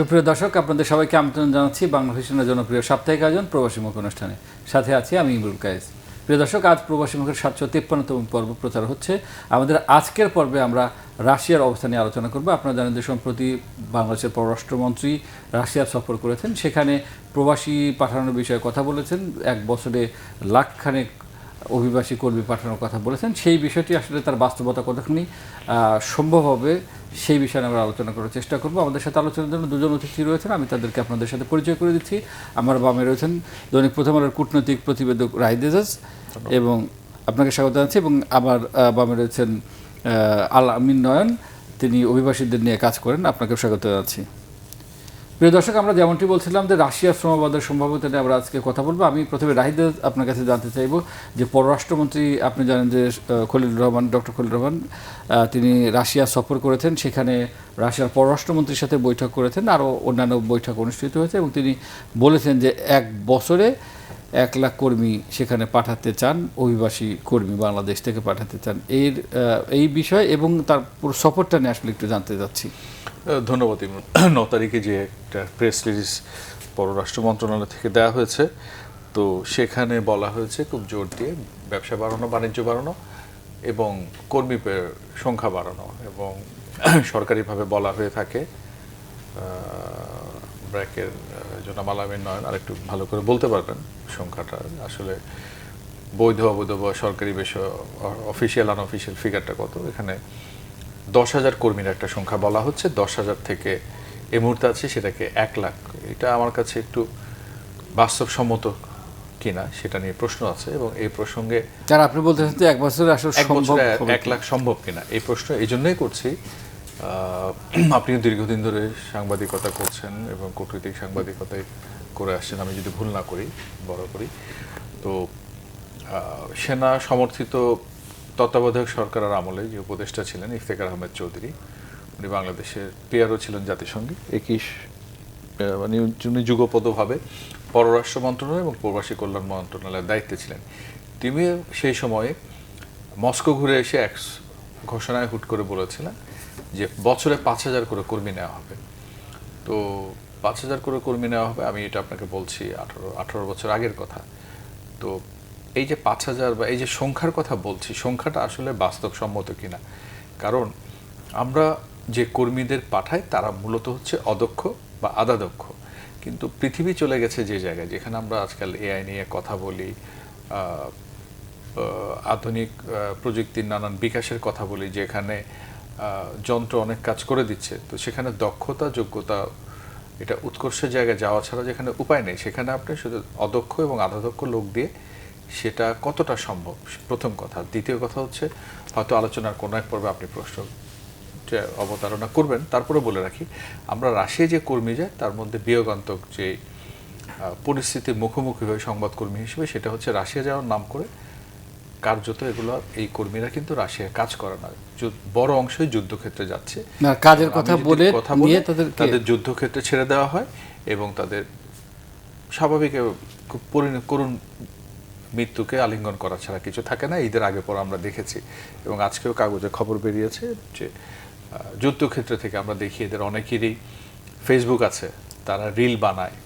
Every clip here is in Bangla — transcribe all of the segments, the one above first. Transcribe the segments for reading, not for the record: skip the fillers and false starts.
সুপ্রিয় দর্শক, আপনাদের সবাইকে আমন্ত্রণ জানাচ্ছি বাংলাদেশের জনপ্রিয় সাপ্তাহিক আয়োজন প্রবাসী মুখ অনুষ্ঠানে। সাথে আছি আমি ইমরুল কায়েস। প্রিয় দর্শক, আজ প্রবাসী মুখের 753তম পর্ব প্রচার হচ্ছে। আমাদের আজকের পর্বে আমরা রাশিয়ার অবস্থা নিয়ে আলোচনা করব। আপনারা জানেন যে সম্প্রতি বাংলাদেশের পররাষ্ট্রমন্ত্রী রাশিয়া সফর করেছেন, সেখানে প্রবাসী পাঠানোর বিষয়ে কথা বলেছেন। 1 বছরে লাখখানেক অভিবাসী কর্মী পাঠানোর কথা বলেছেন। সেই বিষয়টি আসলে তার বাস্তবতা কতখানি সম্ভব হবে সেই বিষয়ে আমরা আলোচনা করার চেষ্টা করব। আমাদের সাথে আলোচনার জন্য দুজন অতিথি রয়েছেন, আমি তাদেরকে আপনাদের সাথে পরিচয় করে দিচ্ছি। আমার বামে রয়েছেন দৈনিক প্রথম আলোর কূটনৈতিক প্রতিবেদক রাহিদ এজাজ, এবং আপনাকে স্বাগত জানাচ্ছি। এবং আবার বামে রয়েছেন আল আমিন নয়ন, তিনি অভিবাসীদের নিয়ে কাজ করেন। আপনাকেও স্বাগত জানাচ্ছি। প্রিয় দর্শক, আমরা যেমনটি বলছিলাম যে রাশিয়ার শ্রমবাদের সম্ভাব্যতা নিয়ে আমরা আজকে কথা বলবো। আমি প্রথমে রাহিদ আপনার কাছে জানতে চাইব যে পররাষ্ট্রমন্ত্রী, আপনি জানেন যে ডক্টর খলিল রহমান তিনি রাশিয়া সফর করেছেন, সেখানে রাশিয়ার পররাষ্ট্রমন্ত্রীর সাথে বৈঠক করেছেন, আরও অন্যান্য বৈঠক অনুষ্ঠিত হয়েছে, এবং তিনি বলেছেন যে 1 বছরে 1 লাখ কর্মী সেখানে পাঠাতে চান, অভিবাসী কর্মী বাংলাদেশ থেকে পাঠাতে চান। এই বিষয় এবং তার পুরো সফরটা নিয়ে আসলে একটু জানতে চাচ্ছি। ধন্যবাদ। 9 তারিখে যে একটা প্রেস রিলিজ পররাষ্ট্র মন্ত্রণালয় থেকে দেওয়া হয়েছে, তো সেখানে বলা হয়েছে খুব জোর দিয়ে ব্যবসা বাড়ানো, বাণিজ্য বাড়ানো এবং কর্মীদের সংখ্যা বাড়ানো, এবং সরকারিভাবে বলা হয়ে থাকে ব্র্যাকের জন্য মালামিন নয়ন আর একটু ভালো করে বলতে পারবেন সংখ্যাটা আসলে বৈধ অবৈধ বা সরকারি বেশ অফিসিয়াল আনঅফিসিয়াল ফিগারটা কত। এখানে 10,000 কর্মীর একটা সংখ্যা বলা হচ্ছে। 10,000 থেকে এই মুহূর্তে আছে সেটাকে 1 লাখ। এটা আমার কাছে একটু বাস্তবসম্মত কিনা সেটা নিয়ে প্রশ্ন আছে, এবং এই প্রসঙ্গে যারা আপনি বলতেছেন যে 1 বছরে আসলে 1 লাখ সম্ভব কিনা এই প্রশ্ন এই জন্যই করছি। আপনিও দীর্ঘদিন ধরে সাংবাদিকতা করছেন এবং কূটনৈতিক সাংবাদিকতায় করে আসছেন, আমি যদি ভুল না করি করি। তো সেনা সমর্থিত তত্ত্বাবধায়ক সরকারের আমলে যে উপদেষ্টা ছিলেন ইফতেখার আহমেদ চৌধুরী, উনি বাংলাদেশের পিআরও ছিলেন জাতিসংঘে। মানে উনি যুগপদভাবে পররাষ্ট্র মন্ত্রণালয় এবং প্রবাসী কল্যাণ মন্ত্রণালয়ের দায়িত্বে ছিলেন। তিনি সেই সময়ে মস্কো ঘুরে এসে এক ঘোষণায় হুট করে বলেছিলেন যে বছরে 5,000 করে কর্মী নেওয়া হবে। তো 5,000 করে কর্মী নেওয়া হবে, আমি এটা আপনাকে বলছি 18 বছর আগের কথা। তো এই যে 5,000 বা এই যে সংখ্যার কথা বলছি, সংখ্যাটা আসলে বাস্তবসম্মত কিনা, কারণ আমরা যে কর্মীদের পাঠাই তারা মূলত হচ্ছে অদক্ষ বা আধা দক্ষ। কিন্তু পৃথিবী চলে গেছে যে জায়গায়, যেখানে আমরা আজকাল এআই নিয়ে কথা বলি, আধুনিক প্রযুক্তির নানান বিকাশের কথা বলি, যেখানে যন্ত্র অনেক কাজ করে দিচ্ছে, তো সেখানে দক্ষতা যোগ্যতা এটা উৎকর্ষের জায়গায় যাওয়া ছাড়া যেখানে উপায় নেই, সেখানে আপনি শুধু অদক্ষ এবং আধাদক্ষ লোক দিয়ে সেটা কতটা সম্ভব, প্রথম কথা। দ্বিতীয় কথা হচ্ছে, হয়তো আলোচনার কোনো এক পর্বে আপনি প্রশ্ন অবতারণা করবেন, তারপরে বলে রাখি আমরা রাশিয়া যে কর্মী যায় তার মধ্যে বিয়োগান্তক যে পরিস্থিতির মুখোমুখি হয়ে সংবাদকর্মী হিসেবে, সেটা হচ্ছে রাশিয়া যাওয়ার নাম করে কার্যত এগুলো এই কর্মীরা কিন্তু রাশিয়ায় কাজ করে না, বড় অংশই যুদ্ধক্ষেত্রে যাচ্ছে। কাজের কথা বলে তাদের যুদ্ধক্ষেত্রে ছেড়ে দেওয়া হয় এবং তাদের স্বাভাবিক খুব করুণ মৃত্যুকে আলিঙ্গন করা ছাড়া কিছু থাকে না। ঈদের আগে পর আমরা দেখেছি, এবং আজকেও কাগজে খবর বেরিয়েছে যে যুদ্ধক্ষেত্র থেকে আমরা দেখি এদের অনেকেরই ফেসবুক আছে, তারা রিল বানায়,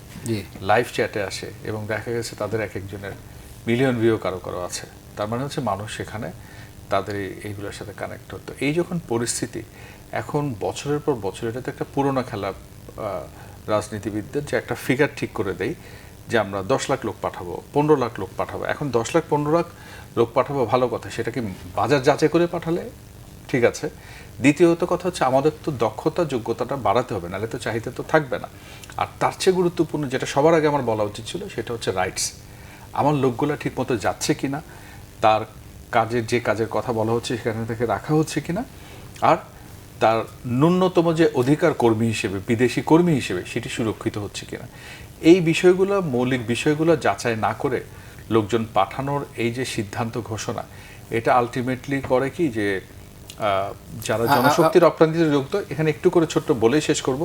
লাইভ চ্যাটে আসে, এবং দেখা গেছে তাদের এক একজনের মিলিয়ন ভিউ কারো আছে। তার মানে হচ্ছে মানুষ সেখানে তাদের এইগুলোর সাথে কানেক্ট হতো। এই যখন পরিস্থিতি, এখন বছরের পর বছর, এটা তো একটা পুরোনো খেলা রাজনীতিবিদদের, যে একটা ফিগার ঠিক করে দেয় যে আমরা 10 লাখ লোক পাঠাবো, 15 লাখ লোক পাঠাবো। এখন 10 লাখ 15 লাখ লোক পাঠাবো ভালো কথা, সেটা কি বাজার যাচাই করে পাঠালে ঠিক আছে। দ্বিতীয়ত কথা হচ্ছে, আমাদের তো দক্ষতা যোগ্যতাটা বাড়াতে হবে, নাহলে তো চাহিদা তো থাকবে না। আর তার চেয়ে গুরুত্বপূর্ণ যেটা সবার আগে আমার বলা উচিত ছিল, সেটা হচ্ছে রাইটস। আমার লোকগুলো ঠিকমতো যাচ্ছে কিনা, তার যে কাজের কথা বলা হচ্ছে সেখানে থেকে রাখা হচ্ছে কিনা, আর তার ন্যূনতম যে অধিকার কর্মী হিসেবে, বিদেশি কর্মী হিসেবে, সেটি সুরক্ষিত হচ্ছে কিনা। এই বিষয়গুলো, মৌলিক বিষয়গুলো যাচাই না করে লোকজন পাঠানোর এই যে সিদ্ধান্ত ঘোষণা, এটা আলটিমেটলি করে কি যে যারা জনশক্তি রপ্তানিতে যুক্ত, এখানে একটু করে ছোট্ট বলেই শেষ করব,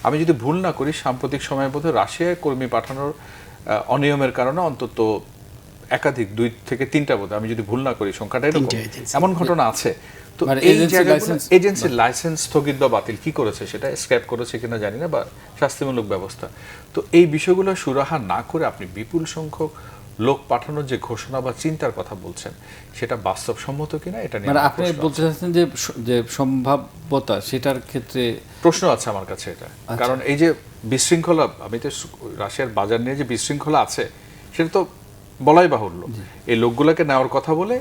আমি যদি ভুল না করি সাম্প্রতিক সময়ের মধ্যে রাশিয়ায় কর্মী পাঠানোর অনিয়মের কারণে অন্তত একাধিক 2 থেকে 3টা বোধ, আমি যদি ভুল না করি সংখ্যাটা এরকম, এমন ঘটনা আছে। তো মানে এই agency জায়গাগুলো license- এজেন্সির লাইসেন্স স্থগিত বা বাতিল কি করেছে সেটা স্ক্র্যাপ করেছে কিনা জানি না, বা শাস্তিমূলক ব্যবস্থা। তো এই বিষয়গুলো সুরাহা না করে আপনি বিপুল সংখ্যক লোক পাঠানোর যে ঘোষণা বা চিন্তার কথা বলছেন সেটা বাস্তবসম্মত কিনা এটা নিয়ে মানে আমার আপনি প্রশ্ন বলতে আছে। চাচ্ছেন যে সম্ভাব্যতা সেটার ক্ষেত্রে প্রশ্ন আছে আমার কাছে এটা, কারণ এই যে বিশৃঙ্খলা, আমি তো রাশিয়ার বাজার নিয়ে যে বিশৃঙ্খলা আছে সেটা তো বলাই বাহুল্য। এই লোকগুলোকে নেওয়ার কথা বলে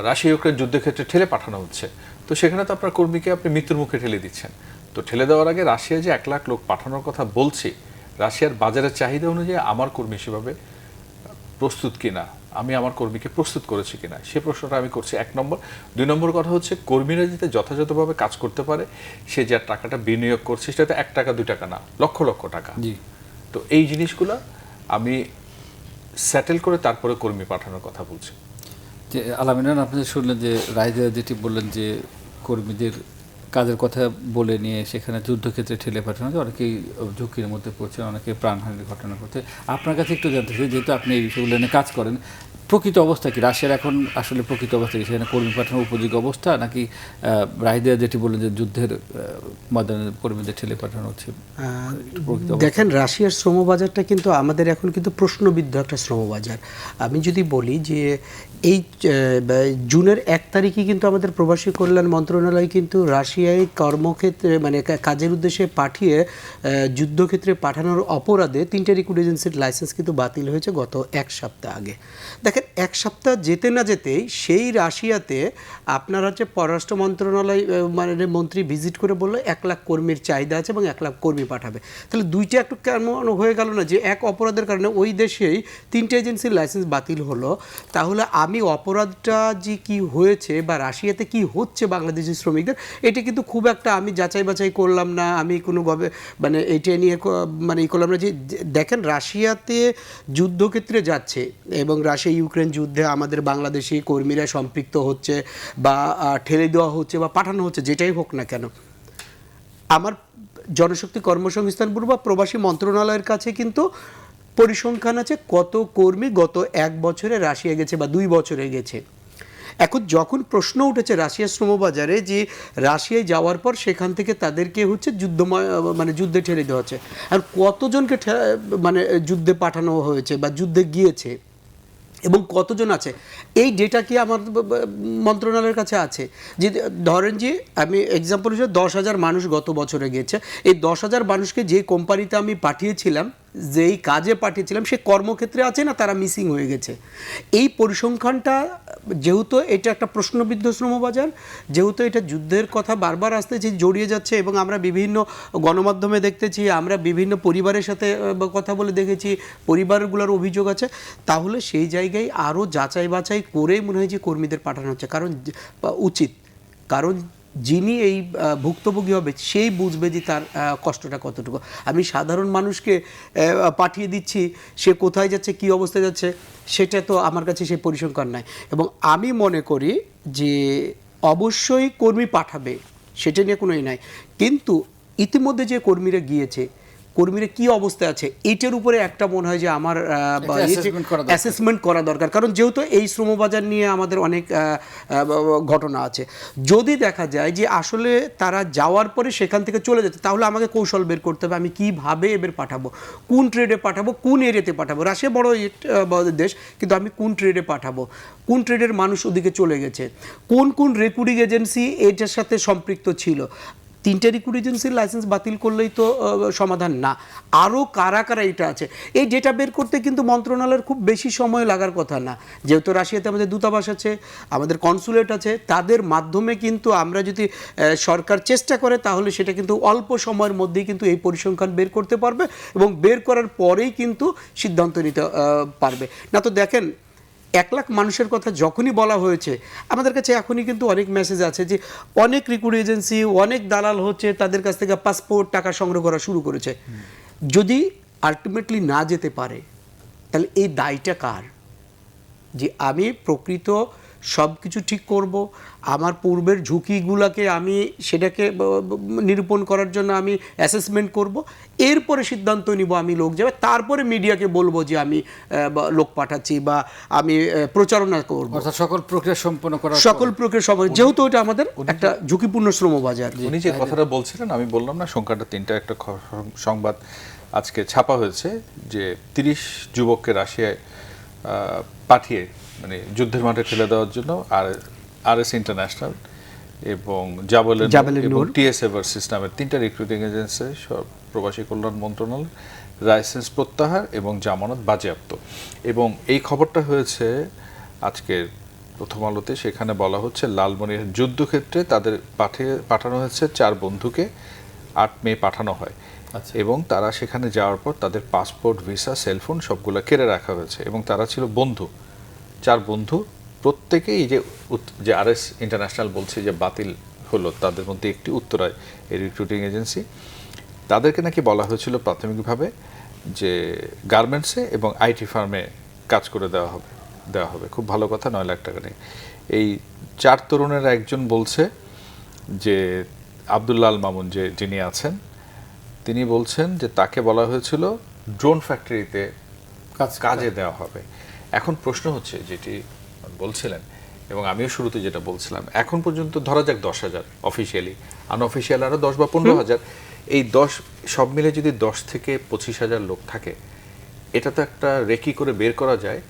রাশিয়া ইউক্রেন যুদ্ধক্ষেত্রে ঠেলে পাঠানো হচ্ছে, তো সেখানে তো আপনার কর্মীকে আপনি মৃত্যুর মুখে ঠেলে দিচ্ছেন। তো ঠেলে দেওয়ার আগে রাশিয়া যে 1 লাখ লোক পাঠানোর কথা বলছি, রাশিয়ার বাজারের চাহিদা অনুযায়ী আমার কর্মী সেভাবে প্রস্তুত কিনা, আমি আমার কর্মীকে প্রস্তুত করেছি কিনা, সে প্রশ্নটা আমি করছি 1 নম্বর। 2 নম্বর কথা হচ্ছে কর্মীরা যাতে যথাযথভাবে কাজ করতে পারে, সে যে টাকাটা বিনিয়োগ করছে সেটা তো 1 টাকা 2 টাকা না, লক্ষ লক্ষ টাকা। জি তো এই জিনিসগুলো আমি সেটেল করে তারপরে কর্মী পাঠানোর কথা বলছি। যে আলামিন, আপনি যে শুনলেন যে রায়দা যেটি বললেন যে কর্মীদের কাজের কথা বলে নিয়ে সেখানে যুদ্ধক্ষেত্রে ঠেলে পাঠানো, যে অনেকেই ঝুঁকির মধ্যে পড়ছে, অনেকে প্রাণহানির ঘটনা ঘটছে। আপনার কাছে একটু জানতে চাই, যেহেতু আপনি এই বিষয়গুলো নিয়ে কাজ করেন, প্রকৃত অবস্থা কি রাশিয়ার এখন আসলে প্রকৃত অবস্থা কি? সেখানে কর্মী পাঠানোর উপযোগী অবস্থা, নাকি রায়দা যেটি বললেন যে যুদ্ধের ময়দানে কর্মীদের ঠেলে পাঠানো হচ্ছে? প্রকৃত অবস্থা। দেখেন, রাশিয়ার শ্রমবাজারটা কিন্তু আমাদের এখন কিন্তু প্রশ্নবিদ্ধ একটা শ্রমবাজার। আমি যদি বলি যে এই জুনের 1 তারিখে কিন্তু আমাদের প্রবাসী কল্যাণ মন্ত্রণালয় কিন্তু রাশিয়ায় কর্মক্ষেত্রে মানে কাজের উদ্দেশ্যে পাঠিয়ে যুদ্ধক্ষেত্রে পাঠানোর অপরাধে 3টে রিক্রুট এজেন্সির লাইসেন্স কিন্তু বাতিল হয়েছে গত 1 সপ্তাহ আগে। দেখেন, 1 সপ্তাহ যেতে না যেতেই সেই রাশিয়াতে আপনার হচ্ছে পররাষ্ট্র মন্ত্রণালয় মানে মন্ত্রী ভিজিট করে বললো 1 লাখ কর্মীর চাহিদা আছে এবং 1 লাখ কর্মী পাঠাবে। তাহলে দুইটা একটু কেমন হয়ে গেল না, যে এক অপরাধের কারণে ওই দেশেই 3টে এজেন্সির লাইসেন্স বাতিল হলো। তাহলে আমি অপরাধটা যে কি হয়েছে বা রাশিয়াতে কি হচ্ছে বাংলাদেশি শ্রমিকদের, এটা কিন্তু খুব একটা আমি যাচাই বাছাই করলাম না, আমি কোনো মানে এটা নিয়ে মানে ই করলাম না। যে দেখেন, রাশিয়াতে যুদ্ধক্ষেত্রে যাচ্ছে এবং রাশিয়া ইউক্রেন যুদ্ধে আমাদের বাংলাদেশি কর্মীরা সম্পৃক্ত হচ্ছে বা ঠেলে দেওয়া হচ্ছে বা পাঠানো হচ্ছে, যেটাই হোক না কেন, আমার জনশক্তি কর্মসংস্থান ব্যুরো বা প্রবাসী মন্ত্রণালয়ের কাছে কিন্তু পরিসংখ্যান আছে কত কর্মী গত 1 বছরে রাশিয়া গেছে বা 2 বছরে গেছে। এখন যখন প্রশ্ন উঠেছে রাশিয়ার শ্রমবাজারে যে রাশিয়ায় যাওয়ার পর সেখান থেকে তাদেরকে হচ্ছে মানে যুদ্ধে ঠেলে দেওয়া হচ্ছে, আর কতজনকে মানে যুদ্ধে পাঠানো হয়েছে বা যুদ্ধে গিয়েছে এবং কতজন আছে, এই ডেটা কি আমার মন্ত্রণালয়ের কাছে আছে? যে ধরেন যে আমি এক্সাম্পল হিসেবে 10,000 মানুষ গত বছরে গেছে, এই 10,000 মানুষকে যে কোম্পানিতে আমি পাঠিয়েছিলাম, যেই কাজে পাঠিয়েছিলাম, সে কর্মক্ষেত্রে আছে না তারা মিসিং হয়ে গেছে। এই পরিসংখ্যানটা, যেহেতু এটা একটা প্রশ্নবিদ্ধ শ্রমবাজার, যেহেতু এটা যুদ্ধের কথা বারবার আসতেছে, জড়িয়ে যাচ্ছে এবং আমরা বিভিন্ন গণমাধ্যমে দেখতেছি, আমরা বিভিন্ন পরিবারের সাথে কথা বলে দেখেছি, পরিবারগুলোর অভিযোগ আছে, তাহলে সেই জায়গায় আরও যাচাই বাছাই করে মনে হয় যে কর্মীদের পাঠানো হচ্ছে, কারণ উচিত, কারণ যিনি এই ভুক্তভোগী হবে সেই বুঝবে যে তার কষ্টটা কতটুকু। আমি সাধারণ মানুষকে পাঠিয়ে দিচ্ছি, সে কোথায় যাচ্ছে, কী অবস্থায় যাচ্ছে, সেটা তো আমার কাছে সেই পরিসংখ্যান নাই। এবং আমি মনে করি যে অবশ্যই কর্মী পাঠাবে, সেটা নিয়ে কোনোই নাই, কিন্তু ইতিমধ্যে যে কর্মীরা গিয়েছে, কর্মীরা কি অবস্থায় আছে, এটার উপরে একটা মনে হয় যে আমার অ্যাসেসমেন্ট করা দরকার। কারণ যেহেতু এই শ্রমবাজার নিয়ে আমাদের অনেক ঘটনা আছে, যদি দেখা যায় যে আসলে তারা যাওয়ার পরে সেখান থেকে চলে যাচ্ছে, তাহলে আমাকে কৌশল বের করতে হবে, আমি কিভাবে এবার পাঠাবো, কোন ট্রেডে পাঠাবো, কোন এরিয়াতে পাঠাবো। রাশিয়া বড় দেশ, কিন্তু আমি কোন ট্রেডে পাঠাবো, কোন ট্রেডের মানুষ ওদিকে চলে গেছে, কোন কোন রিক্রুটিং এজেন্সি এটার সাথে সম্পৃক্ত ছিল। 3টে রিক্রুট এজেন্সির লাইসেন্স বাতিল করলেই তো সমাধান না, আরও কারা কারা এটা আছে, এই ডেটা বের করতে কিন্তু মন্ত্রণালয়ের খুব বেশি সময় লাগার কথা না। যেহেতু রাশিয়াতে আমাদের দূতাবাস আছে, আমাদের কনসুলেট আছে, তাদের মাধ্যমে কিন্তু আমরা যদি সরকার চেষ্টা করে, তাহলে সেটা কিন্তু অল্প সময়ের মধ্যেই কিন্তু এই পরিসংখ্যান বের করতে পারবে এবং বের করার পরেই কিন্তু সিদ্ধান্ত নিতে পারবে। না তো দেখেন, 1 লাখ মানুষের কথা যখনই বলা হয়েছে, আমাদের কাছে এখনই কিন্তু অনেক মেসেজ আছে যে অনেক রিক্রুট এজেন্সি, অনেক দালাল হচ্ছে, তাদের কাছ থেকে পাসপোর্ট টাকা সংগ্রহ করা শুরু করেছে। যদি আলটিমেটলি না যেতে পারে, তাহলে এই দায়টা কার? যে আমি প্রকৃত সব কিছু ঠিক করব, আমার পূর্বের ঝুঁকিগুলোকে আমি সেটাকে নিরূপণ করার জন্য আমি অ্যাসেসমেন্ট করব, এরপরে সিদ্ধান্ত নিব আমি লোক যাবে, তারপরে মিডিয়াকে বলবো যে আমি লোক পাঠাচ্ছি বা আমি প্রচারণা করব। অর্থাৎ সকল প্রক্রিয়া সম্পন্ন করার সকল প্রক্রিয়া সময়, যেহেতু এটা আমাদের একটা ঝুঁকিপূর্ণ শ্রমবাজার। উনি যে কথাটা বলছিলেন, আমি বললাম না সংখ্যাটা 3টা, একটা সংবাদ আজকে ছাপা হয়েছে যে 30 যুবককে রাশিয়ায় পাঠিয়ে মানে যুদ্ধের মাঠে ঠেলে দেওয়ার জন্য আরএস ইন্টারন্যাশনাল এবং জাবেলের এবং টিএস এভারসিস নামের 3টা রিক্রুটিং এজেন্সি প্রবাসী কল্যাণ মন্ত্রণালয় লাইসেন্স প্রত্যাহার এবং জামানত বাজেয়াপ্ত। এবং এই খবরটা হয়েছে আজকের প্রথম আলোতে। সেখানে বলা হচ্ছে লালমনিরহাট যুদ্ধক্ষেত্রে তাদের পাঠানো হয়েছে 4 বন্ধুকে 8 মে পাঠানো হয় এবং তারা সেখানে যাওয়ার পর তাদের পাসপোর্ট, ভিসা, সেলফোন সবগুলো কেড়ে রাখা হয়েছে এবং তারা ছিল বন্ধু, 4 বন্ধু। প্রত্যেকেই এই যে আরএস ইন্টারন্যাশনাল বলছে যে বাতিল হলো, তাদের মধ্যে একটি উত্তরায় এই রিক্রুটিং এজেন্সি। তাদেরকে নাকি বলা হয়েছিল প্রাথমিকভাবে যে গার্মেন্টসে এবং আইটি ফার্মে কাজ করে দেওয়া হবে। খুব ভালো কথা, 9 লাখ টাকা নেই। এই 4 তরুণের একজন বলছে যে আব্দুল্লাহ আল মামুন যিনি আছেন, তিনি বলছেন যে তাকে বলা হয়েছিল ড্রোন ফ্যাক্টরিতে কাজে দেওয়া হবে। এখন প্রশ্ন হচ্ছে, যেটি বলছিলেন এবং আমিও শুরুতে যেটা বলছিলাম, এখন পর্যন্ত ধরা যাক 10,000 অফিসিয়ালি, আনঅফিসিয়াল আরও 10 বা 15,000, এই 10 সব মিলে যদি 10 থেকে 25,000 লোক থাকে, এটা তো একটা রেকি করে বের করা যায়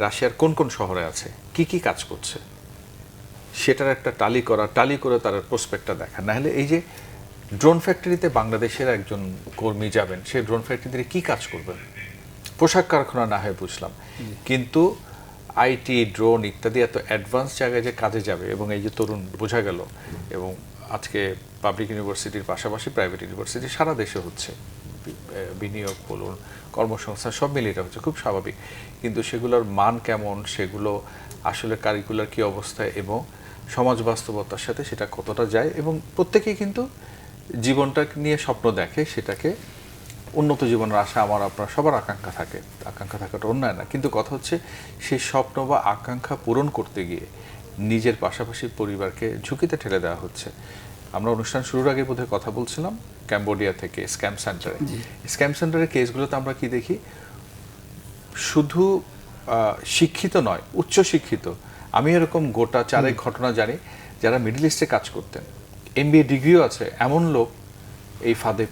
রাশিয়ার কোন কোন শহরে আছে, কি কি কাজ করছে, সেটার একটা টালি করে তার প্রসপেক্টটা দেখা। না হলে এই যে ড্রোন ফ্যাক্টরিতে বাংলাদেশের একজন কর্মী যাবেন, সেই ড্রোন ফ্যাক্টরিতে কি কাজ করবেন? পোশাক কারখানা না হয় বুঝলাম, কিন্তু আইটি, ড্রোন ইত্যাদি এত অ্যাডভান্স জায়গায় যে কাজে যাবে, এবং এই যে তরুণ বোঝা গেল, এবং আজকে পাবলিক ইউনিভার্সিটির পাশাপাশি প্রাইভেট ইউনিভার্সিটি সারা দেশে হচ্ছে, বিনিয়োগ বলুন, কর্মসংস্থান সব মিলিয়ে এটা হচ্ছে, খুব স্বাভাবিক। কিন্তু সেগুলোর মান কেমন, সেগুলো আসলে কারিকুলার কি অবস্থায় এবং সমাজ বাস্তবতার সাথে সেটা কতটা যায়, এবং প্রত্যেকেই কিন্তু জীবনটা নিয়ে স্বপ্ন দেখে, সেটাকে উন্নত জীবনের আশা আমার আপনার সবার আকাঙ্ক্ষা থাকাটা অন্যায় না। কিন্তু কথা হচ্ছে সেই স্বপ্ন বা আকাঙ্ক্ষা পূরণ করতে গিয়ে নিজের পাশাপাশি পরিবারকে ঝুঁকিতে ঠেলে দেওয়া হচ্ছে। আমরা অনুষ্ঠান শুরুর আগে বোধহয় কথা বলছিলাম ক্যাম্বোডিয়া থেকে স্ক্যাম সেন্টারের কেসগুলোতে আমরা কি দেখি, শুধু শিক্ষিত নয়, উচ্চ শিক্ষিত, আমি এরকম গোটা 4 ঘটনা জানি যারা মিডল ইস্টে কাজ করতেন, MBA ডিগ্রিও আছে, এমন লোক এই ফাঁদে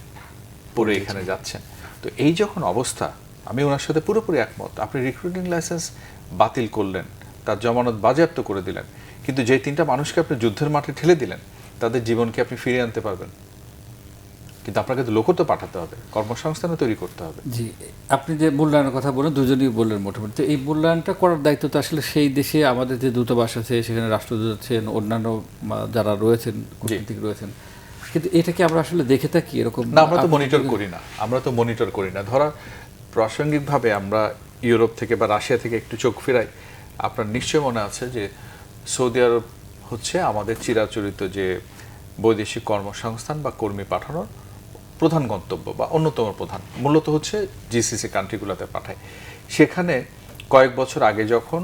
পড়ে এখানে যাচ্ছেন। তো এই যখন অবস্থা, আমি ওনার সাথে পুরোপুরি একমত। আপনি রিক্রুটিং লাইসেন্স বাতিল করলেন, তার জমানত বাজেয়াপ্ত করে দিলেন, কিন্তু যে 3টা মানুষকে আপনি যুদ্ধের মাঠে ঠেলে দিলেন, তাদের জীবনকে আপনি ফিরিয়ে আনতে পারবেন? কিন্তু আপনাকে তো লোকও তো পাঠাতে হবে, কর্মসংস্থানও তৈরি করতে হবে। জি, আপনি যে মূল্যায়নের কথা বলেন, দুজনেই বললেন মোটামুটি। তো এই মূল্যায়নটা করার দায়িত্ব তো আসলে সেই দেশে আমাদের যে দূতাবাস আছে, সেখানে রাষ্ট্রদূত আছেন, অন্যান্য যারা রয়েছেন, কূটনীতিক রয়েছেন, কিন্তু এটা কি আমরা আসলে দেখে থাকি এরকম? না, আমরা তো মনিটর করি না। ধরা প্রাসঙ্গিকভাবে আমরা ইউরোপ থেকে বা রাশিয়া থেকে একটু চোখ ফেরাই। আপনার নিশ্চয় মনে আছে যে সৌদি আরব হচ্ছে আমাদের চিরাচরিত যে বৈদেশিক কর্মসংস্থান বা কর্মী পাঠানোর প্রধান গন্তব্য বা অন্যতম প্রধান, মূলত হচ্ছে GCC কান্ট্রিগুলোতে পাঠায়। সেখানে কয়েক বছর আগে যখন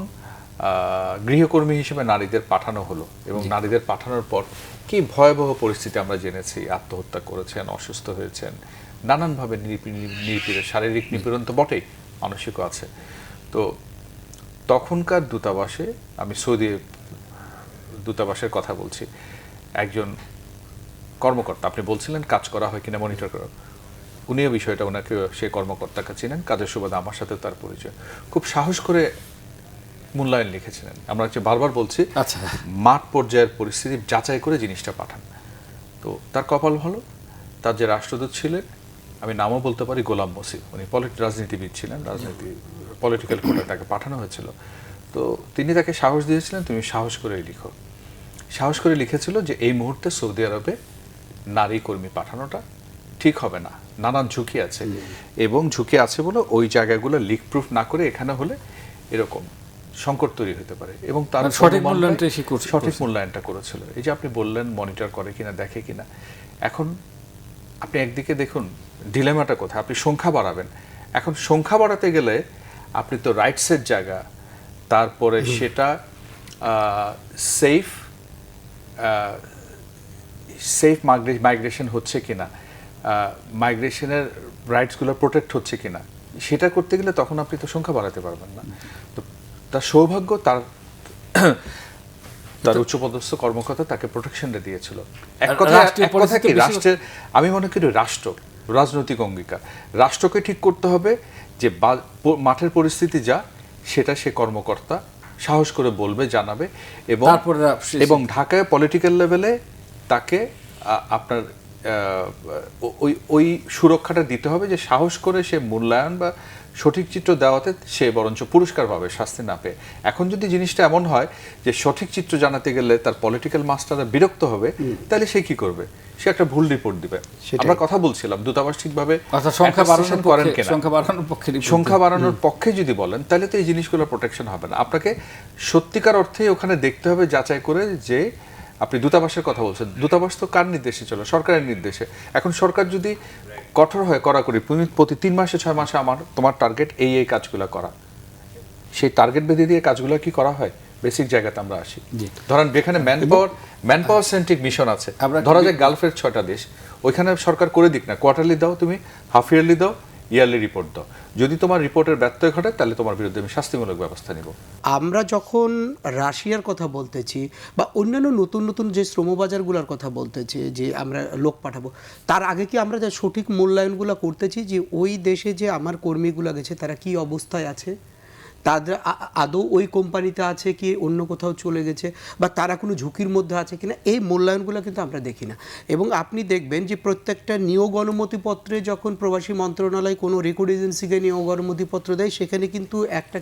গৃহকর্মী হিসেবে নারীদের পাঠানো হলো, এবং নারীদের পাঠানোর পর কি ভয়াবহ পরিস্থিতি আমরা জেনেছি, আত্মহত্যা করেছেন, অসুস্থ হয়েছেন, নানানভাবে নিপীড়ন, শারীরিক নিপীড়ন তো বটেই, মানসিকও আছে। তো তখনকার দূতাবাসে, আমি সৌদি দূতাবাসের কথা বলছি, একজন কর্মকর্তা, আপনি বলছিলেন কাজ করা হয় কিনা মনিটর করা, উনিও বিষয়টা, ওনাকে সেই কর্মকর্তাকে চিনেন, কাজের সুবাদে আমার সাথে তার পরিচয়, খুব সাহস করে মূল্যায়ন লিখেছিলেন। আমরা হচ্ছে বারবার বলছি, আচ্ছা, মাঠ পর্যায়ের পরিস্থিতি যাচাই করে জিনিসটা পাঠান। তো তার কপাল ভালো, তার যে রাষ্ট্রদূত ছিলেন, আমি নামও বলতে পারি, গোলাম মসিদ, উনি রাজনীতিবিদ ছিলেন, পলিটিক্যাল কোর্টে তাকে পাঠানো হয়েছিল। তো তিনি তাকে সাহস দিয়েছিলেন, তুমি সাহস করে লিখো। সাহস করে লিখেছিল যে এই মুহূর্তে সৌদি আরবে নারী কর্মী পাঠানোটা ঠিক হবে না, নানান ঝুঁকি আছে, এবং ঝুঁকি আছে বলে ওই জায়গাগুলো লিক প্রুফ না করে এখানে হলে এরকম সংকট তৈরি হতে পারে, এবং তার সঠিক মূল্যায়নটা করেছিল। এই যে আপনি বললেন মনিটর করে কিনা, দেখে কিনা, এখন আপনি একদিকে দেখুন ডিলেমাটা কোথায়, আপনি সংখ্যা বাড়াবেন, এখন সংখ্যা বাড়াতে গেলে আপনি তো রাইটসের জায়গা, তারপরে সেটা সেফ মাইগ্রেশন হচ্ছে কিনা, মাইগ্রেশনের রাইটসগুলো প্রোটেক্ট হচ্ছে কিনা, সেটা করতে গেলে তখন আপনি তো সংখ্যা বাড়াতে পারবেন না। তো তার সৌভাগ্য তার উচ্চপদস্থ কর্মকর্তা তাকে প্রোটেকশনটা দিয়েছিল। এক কথা কি, রাষ্ট্রের, আমি মনে করি রাজনৈতিক অঙ্গীকার, রাষ্ট্রকে ঠিক করতে হবে যে মাঠের পরিস্থিতি যা, সেটা সে কর্মকর্তা সাহস করে বলবে, জানাবে, এবং ঢাকায় পলিটিক্যাল লেভেলে তাকে আপনার ওই সুরক্ষাটা দিতে হবে যে সাহস করে সে মূল্যায়ন বা সঠিক চিত্র দেওয়াতে সে বরঞ্চ পুরস্কার পাবে, শাস্তি না পেয়ে। এখন যদি জিনিসটা এমন হয় যে সঠিক চিত্র জানাতে গেলে তার পলিটিক্যাল মাস্টাররা বিরক্ত হবে, তাহলে সে কি করবে? সে একটা ভুল রিপোর্ট দিবে। আমরা কথা বলছিলাম দূতাবাস ঠিকভাবে সংখ্যা বাড়ানোর পক্ষে যদি বলেন, তাহলে তো এই জিনিসগুলো প্রোটেকশন হবে না। আপনাকে সত্যিকার অর্থে ওখানে দেখতে হবে, যাচাই করে, যে আপনি দূতাবাসের কথা বলছেন, দূতাবাস তো কার নির্দেশে চলে? সরকারের নির্দেশে। এখন সরকার যদি কঠোর হয়, কড়াকড়ি, প্রতি 3 মাসে 6 মাসে তোমার টার্গেট এই কাজগুলো করা, সেই টার্গেট বেঁধে দিয়ে কাজগুলো কি করা হয়? বেসিক জায়গাতে আমরা আসি। ধরেন যেখানে ম্যান পাওয়ার সেন্ট্রিক মিশন আছে, ধরা যায় গালফের 6টা দেশ, ওইখানে সরকার করে দিক না, কোয়ার্টারলি দাও, তুমি হাফ ইয়ারলি দাও, ইয়ারলি রিপোর্ট দাও। যদি তোমার রিপোর্টের ব্যত্যয় ঘটে, তাহলে তোমার বিরুদ্ধে আমি শাস্তিমূলক ব্যবস্থা নিব। আমরা যখন রাশিয়ার কথা বলতেছি বা অন্যান্য নতুন নতুন যে শ্রমবাজারগুলোর কথা বলতেছি, যে আমরা লোক পাঠাবো, তার আগে কি আমরা যে সঠিক মূল্যায়নগুলো করতেছি যে ওই দেশে যে আমার কর্মীগুলো গেছে তারা কি অবস্থায় আছে, তাদের আদৌ ওই কোম্পানিতে আছে কি অন্য কোথাও চলে গেছে, বা তারা কোনো ঝুঁকির মধ্যে আছে কিনা, এই মূল্যায়নগুলো কিন্তু আমরা দেখি না। এবং আপনি দেখবেন যে প্রত্যেকটা নিয়োগ অনুমতিপত্রে যখন প্রবাসী মন্ত্রণালয় কোনো রেকর্ড এজেন্সিকে নিয়োগ অনুমতিপত্র দেয়, সেখানে কিন্তু একটা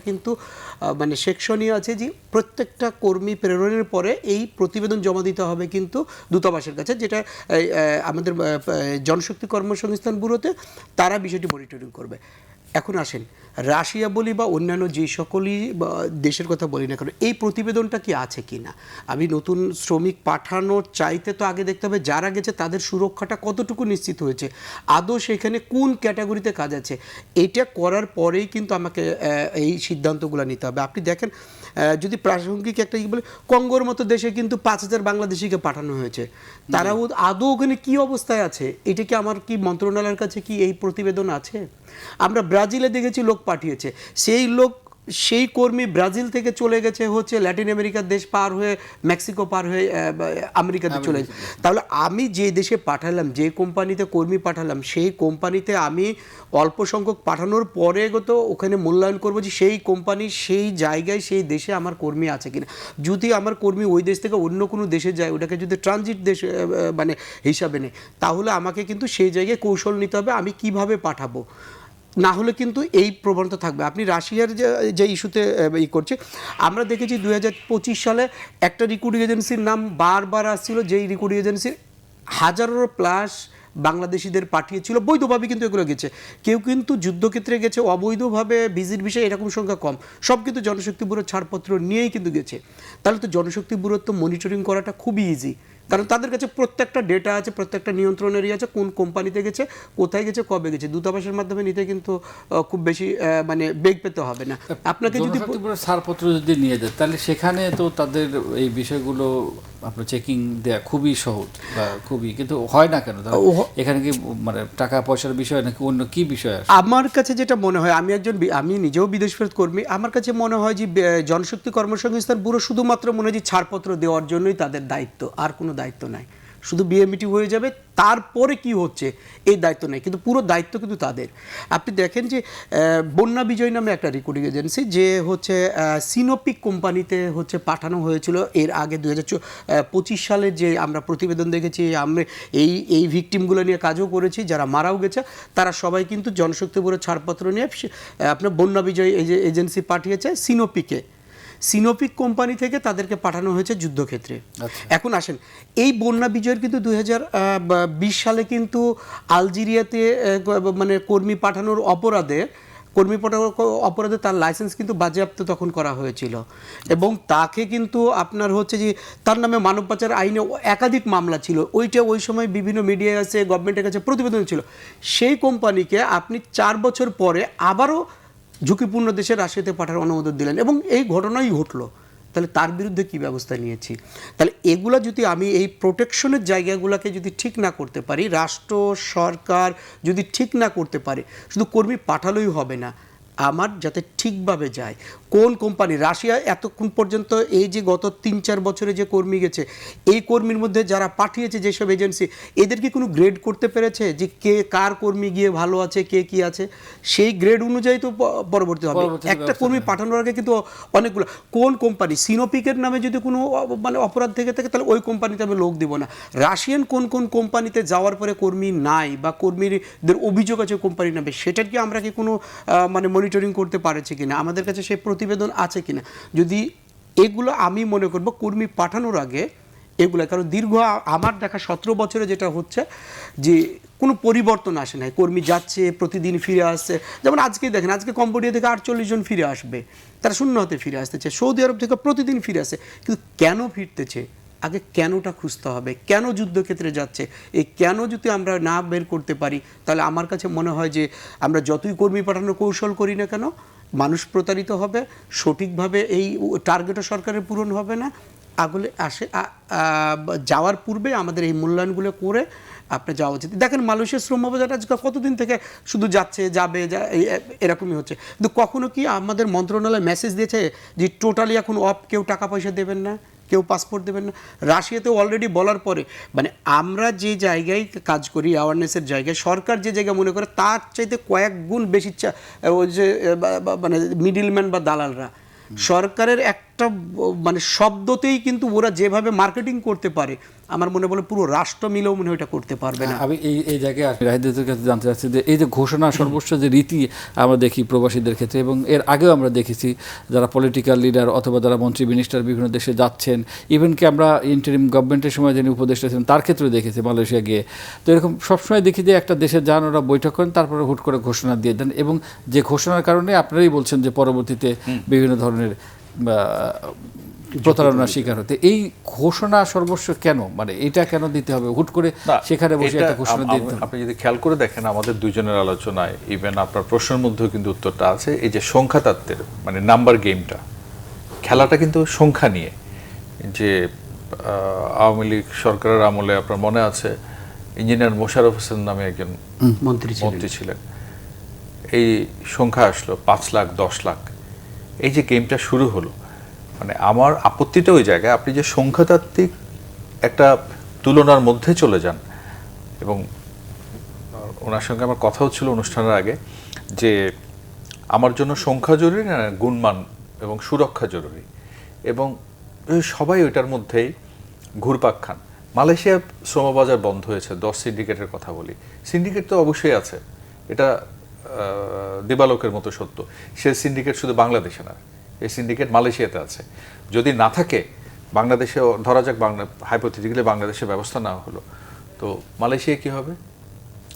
মানে সেকশনই আছে যে প্রত্যেকটা কর্মী প্রেরণের পরে এই প্রতিবেদন জমা দিতে হবে কিন্তু দূতাবাসের কাছে, যেটা আমাদের জনশক্তি কর্মসংস্থান ব্যুরোতে তারা বিষয়টি মনিটরিং করবে। এখন আসেন রাশিয়া বলি বা অন্যান্য যে সকলই দেশের কথা বলি না কেন, এই প্রতিবেদনটা কি আছে কি না। আমি নতুন শ্রমিক পাঠানোর চাইতে তো আগে দেখতে হবে যারা গেছে তাদের সুরক্ষাটা কতটুকু নিশ্চিত হয়েছে, আদৌ সেখানে কোন ক্যাটাগরিতে কাজ আছে, এইটা করার পরেই কিন্তু আমাকে এই সিদ্ধান্তগুলো নিতে হবে। আপনি দেখেন, যদি প্রাসঙ্গিক একটা বলে, কঙ্গোর মতো দেশে কিন্তু 5,000 বাংলাদেশিকে পাঠানো হয়েছে, তারা আদৌ ওখানে কি অবস্থায় আছে, এটা কি আমার কি মন্ত্রণালয়ের কাছে কি এই প্রতিবেদন আছে? আমরা ব্রাজিলে দেখেছি লোক পাঠিয়েছে, সেই কর্মী ব্রাজিল থেকে চলে গেছে হচ্ছে ল্যাটিন আমেরিকার দেশ পার হয়ে, মেক্সিকো পার হয়ে আমেরিকাতে চলে গেছে। তাহলে আমি যে দেশে পাঠালাম, যে কোম্পানিতে কর্মী পাঠালাম, সেই কোম্পানিতে আমি অল্প সংখ্যক পাঠানোর পরে তো ওখানে মূল্যায়ন করবো যে সেই কোম্পানি সেই জায়গায় সেই দেশে আমার কর্মী আছে কিনা। যদি আমার কর্মী ওই দেশ থেকে অন্য কোনো দেশে যায়, ওটাকে যদি ট্রানজিট দেশ মানে হিসাবে নেয়, তাহলে আমাকে কিন্তু সেই জায়গায় কৌশল নিতে হবে আমি কিভাবে পাঠাবো, না হলে কিন্তু এই প্রবণতা থাকবে। আপনি রাশিয়ার যে ইস্যুতে করছে, আমরা দেখেছি 2025 সালে একটা রিক্রুটিং এজেন্সির নাম বারবার আসছিল, যেই রিক্রুটিং এজেন্সির 1000-এরও প্লাস বাংলাদেশিদের পাঠিয়েছিল বৈধভাবে, কিন্তু এগুলো গেছে। কেউ কিন্তু যুদ্ধক্ষেত্রে গেছে, অবৈধভাবে ভিজিট বিষয়ে এরকম সংখ্যা কম, সব কিন্তু জনশক্তি ব্যুরোর ছাড়পত্র নিয়েই কিন্তু গেছে। তাহলে তো জনশক্তি ব্যুরোর তো মনিটরিং করাটা খুবই ইজি, কারণ তাদের কাছে প্রত্যেকটা ডেটা আছে, প্রত্যেকটা নিয়ন্ত্রণ এরিয়া আছে, কোন কোম্পানিতে গেছে, কোথায় গেছে, কবে গেছে। দূতাবাসের মাধ্যমে নিতে কিন্তু খুব বেশি মানে বেগ পেতে হবে না। আপনাকে যদি ছাড়পত্র যদি নিয়ে দেয়, তাহলে সেখানে তো তাদের এই বিষয়গুলো আপনার চেকিং দেয়া খুবই সহজ বা খুবই, কিন্তু হয় না কেন? এখানে কি মানে টাকা পয়সার বিষয় নাকি অন্য কি বিষয়? আমার কাছে যেটা মনে হয়, আমি নিজেও বিদেশ ফেরত কর্মী, আমার কাছে মনে হয় যে জনশক্তি কর্মসংস্থান ব্যুরো শুধুমাত্র মনে হয় যে ছাড়পত্র দেওয়ার জন্যই তাদের দায়িত্ব, আর কোনো দায়িত্ব নাই। শুধু বিএমইটি হয়ে যাবে, তারপরে কি হচ্ছে এই দায়িত্ব নেই, কিন্তু পুরো দায়িত্ব কিন্তু তাদের। আপনি দেখেন যে বন্যা বিজয় নামে একটা রিক্রুটিং এজেন্সি, যে হচ্ছে সিনোপিক কোম্পানিতে হচ্ছে পাঠানো হয়েছিল এর আগে 2025 সালে, যে আমরা প্রতিবেদন দেখেছি, আমরা এই ভিকটিমগুলো নিয়ে কাজও করেছি, যারা মারাও গেছে তারা সবাই কিন্তু জনশক্তি ব্যুরোর ছাড়পত্র নিয়ে আপনার বন্যা বিজয় এজেন্সি পাঠিয়েছে সিনোপিক কোম্পানি থেকে তাদেরকে পাঠানো হয়েছে যুদ্ধক্ষেত্রে। এখন আসেন, এই বন্যা বিজয়ের কিন্তু 2020 সালে কিন্তু আলজেরিয়াতে মানে কর্মী পাঠানোর অপরাধে তার লাইসেন্স কিন্তু বাজেয়াপ্ত তখন করা হয়েছিল, এবং তাকে কিন্তু আপনার হচ্ছে যে তার নামে মানব পাচার আইনে একাধিক মামলা ছিল। ওই সময় বিভিন্ন মিডিয়ায় আছে, গভর্নমেন্টের কাছে প্রতিবেদন ছিল। সেই কোম্পানিকে আপনি 4 বছর পরে আবারও ঝুঁকিপূর্ণ দেশে রাশিয়াতে পাঠানোর অনুমোদন দিলেন, এবং এই ঘটনাই ঘটলো। তাহলে তার বিরুদ্ধে কি ব্যবস্থা নিয়েছি? তাহলে এগুলা যদি আমি এই প্রোটেকশনের জায়গাগুলোকে যদি ঠিক না করতে পারি, রাষ্ট্র সরকার যদি ঠিক না করতে পারে, শুধু কর্মী পাঠালেই হবে না, আমার যাতে ঠিকভাবে যায়। কোন কোম্পানি, রাশিয়া এতক্ষণ পর্যন্ত এই যে গত 3-4 বছরে যে কর্মী গেছে, এই কর্মীর মধ্যে যারা পাঠিয়েছে যেসব এজেন্সি, এদের কি কোনো গ্রেড করতে পেরেছে যে কে কার কর্মী গিয়ে ভালো আছে, কে কি আছে? সেই গ্রেড অনুযায়ী তো পরবর্তী হবে। একটা কর্মী পাঠানোর আগে কিন্তু অনেকগুলো, কোন কোম্পানি, সিনোপিকের নামে যদি কোনো মানে অপরাধ থেকে থাকে তাহলে ওই কোম্পানিতে আমি লোক দিব না। রাশিয়ান কোন কোন কোম্পানিতে যাওয়ার পরে কর্মী নাই বা কর্মীদের অভিযোগ আছে কোম্পানির নামে, সেটার কি আমরা কি কোনো মানে মনিটরিং করতে পারছি কিনা, আমাদের কাছে সেই প্রতিবেদন আছে কিনা? যদি এগুলো আমি মনে করব কর্মী পাঠানোর আগে এগুলো, কারণ দীর্ঘ আমার দেখা 17 বছরে যেটা হচ্ছে যে কোনো পরিবর্তন আসে নাই, কর্মী যাচ্ছে প্রতিদিন ফিরে আসছে। যেমন আজকে দেখেন, আজকে কম্বোডিয়া থেকে 48 জন ফিরে আসবে, তারা শূন্য হাতে ফিরে আসতেছে। সৌদি আরব থেকে প্রতিদিন ফিরে আসে, কিন্তু কেন ফিরতেছে? আগে কেনটা খুঁজতে হবে, কেন যুদ্ধক্ষেত্রে যাচ্ছে, এই কেন যদি আমরা না বের করতে পারি, তাহলে আমার কাছে মনে হয় যে আমরা যতই কর্মী পাঠানোর কৌশল করি না কেন, মানুষ প্রতারিত হবে, সঠিকভাবে এই টার্গেটও সরকারের পূরণ হবে না। আগলে যাওয়ার পূর্বে আমাদের এই মূল্যায়নগুলো করে আপনি যাওয়া উচিত। দেখেন মালয়েশিয়ার শ্রমবাজার আজকে কতদিন থেকে শুধু যাচ্ছে যাবে এরকমই হচ্ছে, কিন্তু কখনো কি আমাদের মন্ত্রণালয় মেসেজ দিয়েছে যে টোটালি এখন অফ, কেউ টাকা পয়সা দেবেন না, কেউ পাসপোর্ট দেবেন না? রাশিয়াতে অলরেডি বলার পরে, মানে আমরা যে জায়গায় কাজ করি অ্যাওয়ারনেসের জায়গায়, সরকার যে জায়গায় মনে করে তার চাইতে কয়েক গুণ বেশি ওই যে মানে মিডিলম্যান বা দালালরা, সরকারের একটা মানে শব্দতেই কিন্তু ওরা যেভাবে মার্কেটিং করতে পারে, আমার মনে বলে পুরো রাষ্ট্র মিলেও মনে হয় এটা করতে পারবে না। আমি এই জায়গায় রাহিদের কাছে জানতে চাচ্ছি যে এই যে ঘোষণা সর্বোচ্চ যে রীতি আমরা দেখি প্রবাসীদের ক্ষেত্রে, এবং এর আগেও আমরা দেখেছি যারা পলিটিক্যাল লিডার অথবা যারা মন্ত্রী মিনিস্টার বিভিন্ন দেশে যাচ্ছেন, ইভেন কি আমরা ইন্টারিম গভর্নমেন্টের সময় যিনি উপদেষ্টা ছিলেন তার ক্ষেত্রেও দেখেছি মালয়েশিয়া গিয়ে। তো এরকম সবসময় দেখি যে একটা দেশে যান, ওরা বৈঠক করেন, তারপরে হুট করে ঘোষণা দিয়ে দেন, এবং যে ঘোষণার কারণে আপনারাই বলছেন যে পরবর্তীতে বিভিন্ন ধরনের প্রতারণার শিকার হতে। এই ঘোষণা সর্বস্ব কেন, মানে এটা কেন দিতে হবে হুট করে সেখানে বসে একটা ঘোষণা দিতে হবে? আপনি যদি খেয়াল করে দেখেন আমাদের দুইজনের আলোচনায়, ইভেন আপনার প্রশ্নের মধ্যেও কিন্তু উত্তরটা আছে। এই যে সংখ্যাতত্ত্বের মানে নাম্বার গেমটা, খেলাটা কিন্তু সংখ্যা নিয়ে। যে আওয়ামী লীগ সরকারের আমলে আপনার মনে আছে ইঞ্জিনিয়ার মোশাররফ হোসেন নামে একজন মন্ত্রী ছিলেন, এই সংখ্যা আসলো 5 লাখ 10 লাখ, এই যে গেমটা শুরু হলো, মানে আমার আপত্তিটা ওই জায়গায় আপনি যে সংখ্যাতাত্ত্বিক একটা তুলনার মধ্যে চলে যান। এবং ওনার সঙ্গে আমার কথা হচ্ছিল অনুষ্ঠানের আগে যে আমার জন্য সংখ্যা জরুরি না গুণমান এবং সুরক্ষা জরুরি, এবং সবাই ওইটার মধ্যেই ঘুরপাক খান। মালয়েশিয়া শ্রমবাজার বন্ধ হয়েছে, 10 সিন্ডিকেটের কথা বলি, সিন্ডিকেট তো অবশ্যই আছে, এটা দিবালোকের মতো সত্য। সে সিন্ডিকেট শুধু বাংলাদেশে না, এই সিন্ডিকেট মালয়েশিয়াতে আছে। যদি না থাকে বাংলাদেশে, ধরা যাক হাইপোথেটিক্যালি বাংলাদেশে ব্যবস্থা নেওয়া হলো, তো মালয়েশিয়া কি হবে?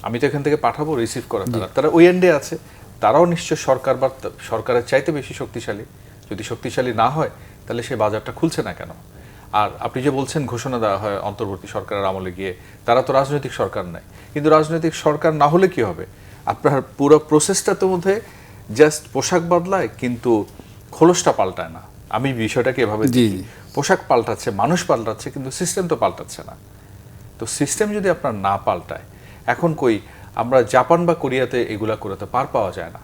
আমি তো এখান থেকে পাঠাবো, রিসিভ করা তারা ওই এন্ডে আছে, তারাও নিশ্চয় সরকার বা সরকারের চাইতে বেশি শক্তিশালী। যদি শক্তিশালী না হয় তাহলে সেই বাজারটা খুলছে না কেন? আর আপনি যে বলছেন ঘোষণা দেওয়া হয় অন্তর্বর্তী সরকারের আমলে গিয়ে, তারা তো রাজনৈতিক সরকার নাই, কিন্তু রাজনৈতিক সরকার না হলে কি হবে? আপনার পুরো প্রসেসটার মধ্যে জাস্ট পোশাক বদলায় কিন্তু খোলসটা পাল্টায় না। আমি বিষয়টাকে এভাবে দেখি, পোশাক পাল্টাচ্ছে, মানুষ পাল্টাচ্ছে, কিন্তু সিস্টেম তো পাল্টাচ্ছে না। তো সিস্টেম যদি আপনার না পাল্টায়, এখন কই আমরা জাপান বা কোরিয়াতে এগুলা করে তো পার পাওয়া যায় না,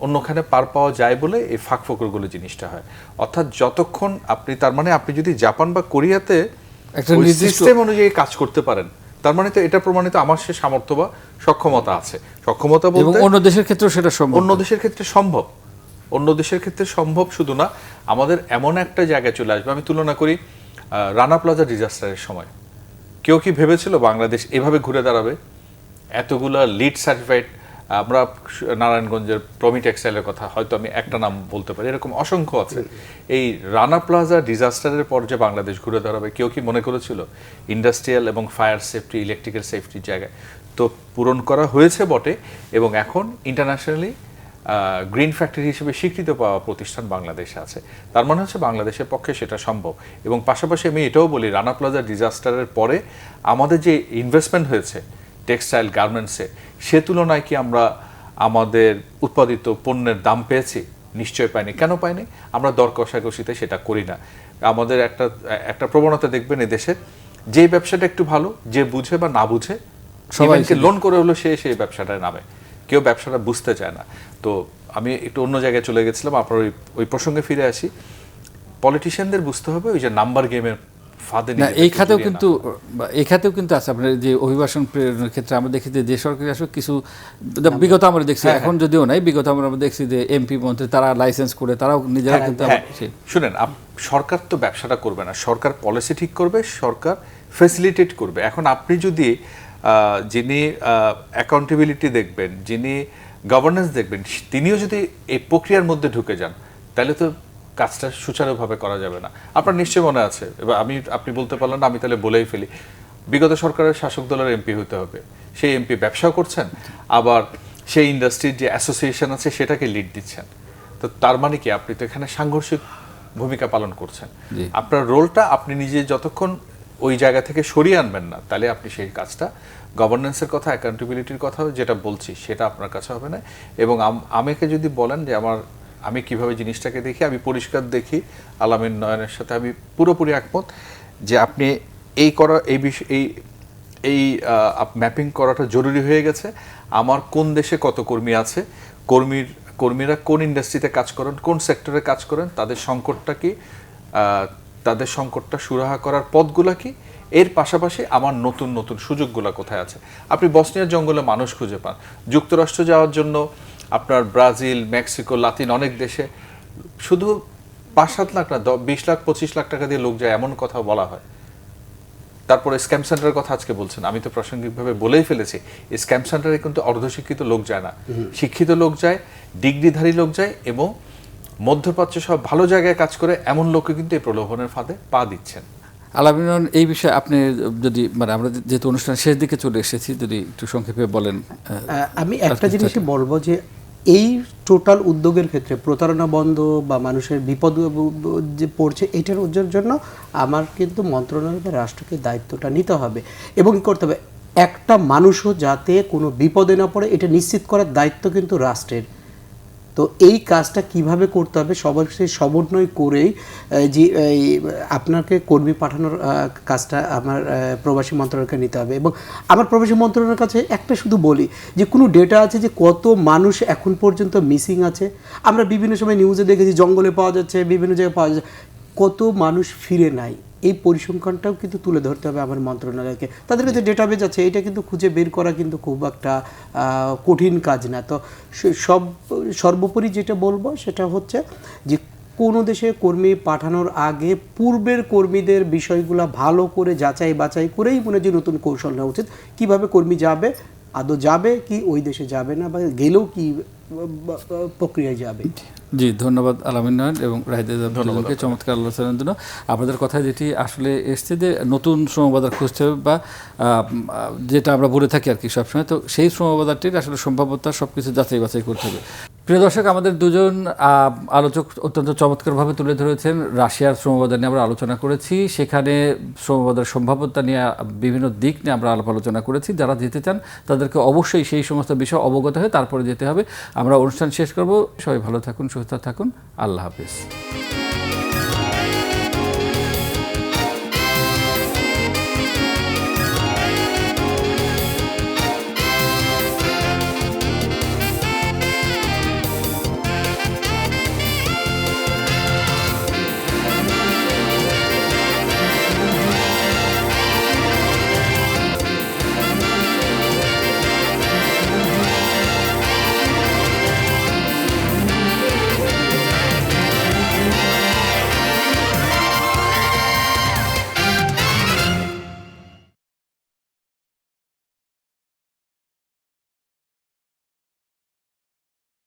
অন্যখানে পার পাওয়া যায় বলে এই ফাঁক ফোকরগুলো জিনিসটা হয়। অর্থাৎ যতক্ষণ আপনি, তার মানে আপনি যদি জাপান বা কোরিয়াতে একটা সিস্টেম অনুযায়ী কাজ করতে পারেন, তার মানে তো এটা প্রমাণিত আমার সে সামর্থ্য বা সক্ষমতা আছে। সক্ষমতা বলতে অন্য দেশের ক্ষেত্রে সেটা সম্ভব, অন্য দেশের ক্ষেত্রে সম্ভব, অন্য দেশের ক্ষেত্রে সম্ভব শুধু না, আমাদের এমন একটা জায়গায় চলে আসবে। আমি তুলনা করি রানা প্লাজা ডিজাস্টারের সময়, কেউ কি ভেবেছিল বাংলাদেশ এভাবে ঘুরে দাঁড়াবে? এতগুলা লিড সার্টিফাইড, আমরা নারায়ণগঞ্জের প্রমি টেক্সটাইলের কথা হয়তো আমি একটা নাম বলতে পারি, এরকম অসংখ্য আছে। এই রানা প্লাজা ডিজাস্টারের পর যে বাংলাদেশ ঘুরে দাঁড়াবে, কেউ কি মনে করেছিল? ইন্ডাস্ট্রিয়াল এবং ফায়ার সেফটি, ইলেকট্রিক্যাল সেফটির জায়গায় তো পূরণ করা হয়েছে বটে, এবং এখন ইন্টারন্যাশনালি গ্রিন ফ্যাক্টরি হিসেবে স্বীকৃত পাওয়া প্রতিষ্ঠান বাংলাদেশে আছে। তার মানে হচ্ছে বাংলাদেশের পক্ষে সেটা সম্ভব। এবং পাশাপাশি আমি এটাও বলি, রানা প্লাজা ডিজাস্টারের পরে আমাদের যে ইনভেস্টমেন্ট হয়েছে টেক্সটাইল গার্মেন্টসে, সে তুলনায় কি আমরা আমাদের উৎপাদিত পণ্যের দাম পেয়েছি? নিশ্চয় পাইনি। কেন পাইনি? আমরা দর কষাকষিতে সেটা করি না। আমাদের একটা প্রবণতা দেখবেন এদেশের, যে ব্যবসাটা একটু ভালো, যে বুঝে বা না বুঝে সবাইকে লোন করে হলো সেই ব্যবসাটায় নামে, কেউ ব্যবসাটা বুঝতে চায় না। তো আমি একটু অন্য জায়গায় চলে গেছিলাম, আপনার ওই প্রসঙ্গে ফিরে আসি। পলিটিশিয়ানদের বুঝতে হবে ওই যে নাম্বার গেমের ফাঁদে না, এই খাতেও কিন্তু আছে। আপনার যে অভিবাসন প্রেরণের ক্ষেত্রে আমরা দেখি যে সরকারি আসলে কিছু বিগত আমরা দেখছি, এখন যদিও নাই, বিগত আমরা দেখছি যে এমপি মন্ত্রী তারা লাইসেন্স করে তারাও নিজেরা কিন্তু শুনেন, সরকার তো ব্যবসাটা করবে না, সরকার পলিসি ঠিক করবে, সরকার ফ্যাসিলিটেট করবে। এখন আপনি যদি যিনি অ্যাকাউন্টেবিলিটি দেখবেন, যিনি গভর্নেন্স দেখবেন, তিনিও যদি এই প্রক্রিয়ার মধ্যে ঢুকে যান, তাহলে তো কাজটা সুচারুভাবে করা যাবে না। আপনার নিশ্চয়ই মনে আছে, এবার আপনি বলতে পারলেন না, আমি তাহলে বলেই ফেলি। বিগত সরকারের শাসক দলের এমপি হতে হবে, সেই এমপি ব্যবসাও করছেন, আবার সেই ইন্ডাস্ট্রির যে অ্যাসোসিয়েশন আছে সেটাকে লিড দিচ্ছেন। তো তার মানে কি, আপনি তো এখানে সাংঘর্ষিক ভূমিকা পালন করছেন। আপনার রোলটা আপনি নিজে যতক্ষণ ওই জায়গা থেকে সরিয়ে আনবেন না, তাহলে আপনি সেই কাজটা, গভর্নেন্সের কথা, অ্যাকাউন্টেবিলিটির কথা যেটা বলছি, সেটা আপনার কাছে হবে না। এবং আমাকে যদি বলেন যে আমি কিভাবে জিনিসটাকে দেখি, আমি পরিষ্কার দেখি, আলামিন নয়নের সাথে আমি পুরোপুরি একমত যে আপনি এই ম্যাপিং করাটা জরুরি হয়ে গেছে। আমার কোন দেশে কত কর্মী আছে, কর্মীরা কোন ইন্ডাস্ট্রিতে কাজ করেন, কোন সেক্টরে কাজ করেন, তাদের সংকটটা কি, তাদের সংকটটা সুরাহা করার পথগুলো কি, এর পাশাপাশি আমার নতুন নতুন সুযোগগুলো কোথায় আছে। আপনি বসনিয়ার জঙ্গলে মানুষ খুঁজে পান, যুক্তরাষ্ট্র যাওয়ার জন্য আপনার ব্রাজিল, মেক্সিকো, লাতিন অনেক দেশে শুধু 5-7 লাখ না, 20 লাখ 25 লাখ টাকা দিয়ে লোক যায়, এমন কথা বলা হয়। তারপরে স্ক্যাম সেন্টারের কথা আজকে বলছেন, আমি তো প্রাসঙ্গিকভাবে বলেই ফেলেছি, স্ক্যাম সেন্টারে কিন্তু অর্ধশিক্ষিত লোক যায় না, শিক্ষিত লোক যায়, ডিগ্রিধারী লোক যায়, এবং মধ্যপ্রাচ্য সব ভালো জায়গায় কাজ করে এমন লোককে কিন্তু এই প্রলোভনের ফাঁদে পা দিচ্ছেন। আলামিন, এই বিষয়ে আপনি যদি, মানে আমরা যেহেতু অনুষ্ঠানের শেষ দিকে চলে এসেছি, যদি একটু সংক্ষেপে বলেন। আমি একটা জিনিসই বলবো যে এই টোটাল উদ্যোগের ক্ষেত্রে প্রতারণা বন্ধ বা মানুষের বিপদ যে পড়ছে, এটার জন্য আমার কিন্তু মন্ত্রণালয় বা রাষ্ট্রকে দায়িত্বটা নিতে হবে এবং করতে হবে। একটা মানুষও যাতে কোনো বিপদে না পড়ে, এটা নিশ্চিত করার দায়িত্ব কিন্তু রাষ্ট্রের। তো এই কাজটা কিভাবে করতে হবে, সবার সাথে সমন্বয় করেই যে আপনাকে কর্মী পাঠানোর কাজটা আমার প্রবাসী মন্ত্রণালয়কে নিতে হবে। এবং আমার প্রবাসী মন্ত্রণালয়ের কাছে একটা শুধু বলি যে কোনো ডেটা আছে যে কত মানুষ এখন পর্যন্ত মিসিং আছে। আমরা বিভিন্ন সময় নিউজে দেখেছি জঙ্গলে পাওয়া যাচ্ছে, বিভিন্ন জায়গায় পাওয়া যাচ্ছে, কত মানুষ ফিরে নাই, এই পরিসংখ্যানটাও কিন্তু তুলে ধরতে হবে আমার মন্ত্রণালয়কে। তাদের কাছে ডেটাবেজ আছে, এটা কিন্তু খুঁজে বের করা কিন্তু খুব একটা কঠিন কাজ না। তো সর্বোপরি যেটা বলবো সেটা হচ্ছে যে কোনো দেশে কর্মী পাঠানোর আগে পূর্বের কর্মীদের বিষয়গুলো ভালো করে যাচাই বাছাই করেই মনে যে নতুন কৌশল নেওয়া উচিত, কীভাবে কর্মী যাবে, আদৌ যাবে কি ওই দেশে যাবে না, বা গেলেও কি প্রক্রিয়ায় যাবে। জি, ধন্যবাদ আলামিন নয়ন এবং রাহিদকে চমৎকার আলোচনার জন্য। আপনাদের কথা যেটি আসলে এসছে যে নতুন শ্রমবাজার খুঁজতে হবে, বা যেটা আমরা বলে থাকি আর কি সবসময়, তো সেই শ্রমবাজারটির আসলে সম্ভাব্যতা সব কিছু যাচাই বাছাই করতে হবে। প্রিয় দর্শক, আমাদের দুজন আলোচক অত্যন্ত চমৎকারভাবে তুলে ধরেছেন। রাশিয়ার শ্রমবাজার নিয়ে আমরা আলোচনা করেছি, সেখানে শ্রমবাজার সম্ভাব্যতা নিয়ে বিভিন্ন দিক নিয়ে আমরা আলাপ আলোচনা করেছি। যারা যেতে চান তাদেরকে অবশ্যই সেই সমস্ত বিষয় অবগত হয়ে তারপরে যেতে হবে। আমরা অনুষ্ঠান শেষ করব। সবাই ভালো থাকুন, সুস্থ থাকুন, আল্লাহ হাফেজ।